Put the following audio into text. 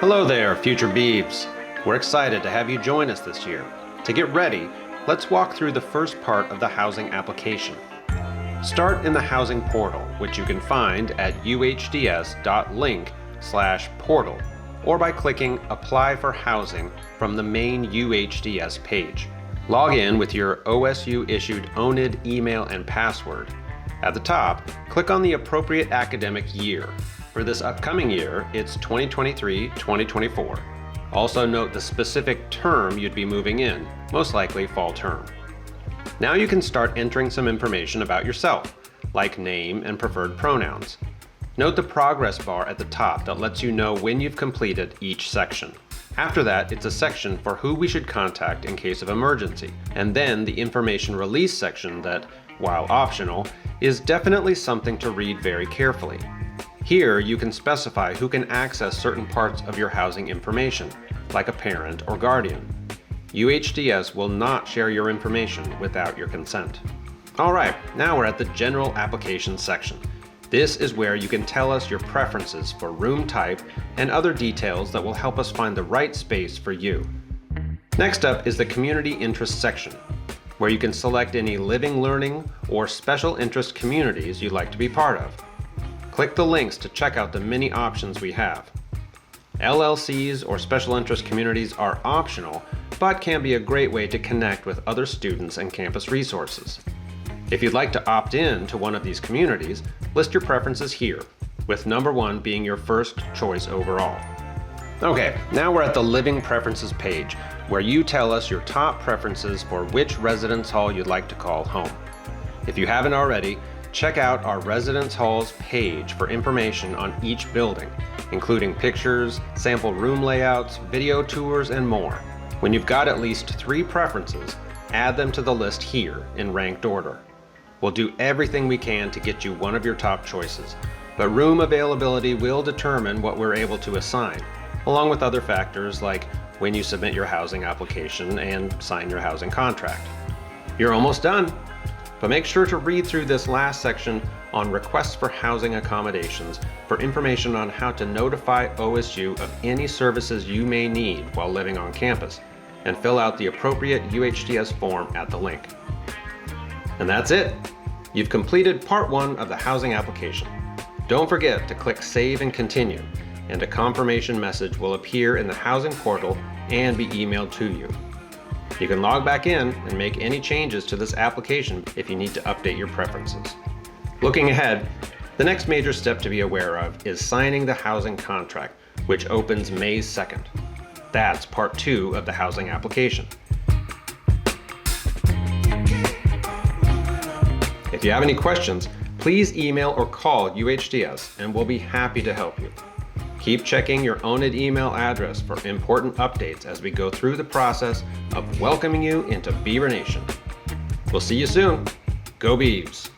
Hello there, future Beavs. We're excited to have you join us this year. To get ready, let's walk through the first part of the housing application. Start in the housing portal, which you can find at uhds.link/portal, or by clicking Apply for Housing from the main UHDS page. Log in with your OSU-issued ONID email and password. At the top, click on the appropriate academic year. For this upcoming year, it's 2023-2024. Also note the specific term you'd be moving in, most likely fall term. Now you can start entering some information about yourself, like name and preferred pronouns. Note the progress bar at the top that lets you know when you've completed each section. After that, it's a section for who we should contact in case of emergency, and then the information release section that, while optional, is definitely something to read very carefully. Here, you can specify who can access certain parts of your housing information, like a parent or guardian. UHDS will not share your information without your consent. Alright, now we're at the General Application section. This is where you can tell us your preferences for room type and other details that will help us find the right space for you. Next up is the Community Interest section, where you can select any living, learning, or special interest communities you'd like to be part of. Click the links to check out the many options we have. LLCs or special interest communities are optional, but can be a great way to connect with other students and campus resources. If you'd like to opt in to one of these communities, list your preferences here, with number 1 being your first choice overall. Okay, now we're at the Living Preferences page, where you tell us your top preferences for which residence hall you'd like to call home. If you haven't already, check out our Residence Halls page for information on each building, including pictures, sample room layouts, video tours, and more. When you've got at least 3 preferences, add them to the list here in ranked order. We'll do everything we can to get you one of your top choices, but room availability will determine what we're able to assign, along with other factors like when you submit your housing application and sign your housing contract. You're almost done, but make sure to read through this last section on requests for housing accommodations for information on how to notify OSU of any services you may need while living on campus, and fill out the appropriate UHDS form at the link. And that's it. You've completed part 1 of the housing application. Don't forget to click Save and Continue, and a confirmation message will appear in the housing portal and be emailed to you. You can log back in and make any changes to this application if you need to update your preferences. Looking ahead, the next major step to be aware of is signing the housing contract, which opens May 2nd. That's part 2 of the housing application. If you have any questions, please email or call UHDS and we'll be happy to help you. Keep checking your ONID email address for important updates as we go through the process of welcoming you into Beaver Nation. We'll see you soon. Go Beavs!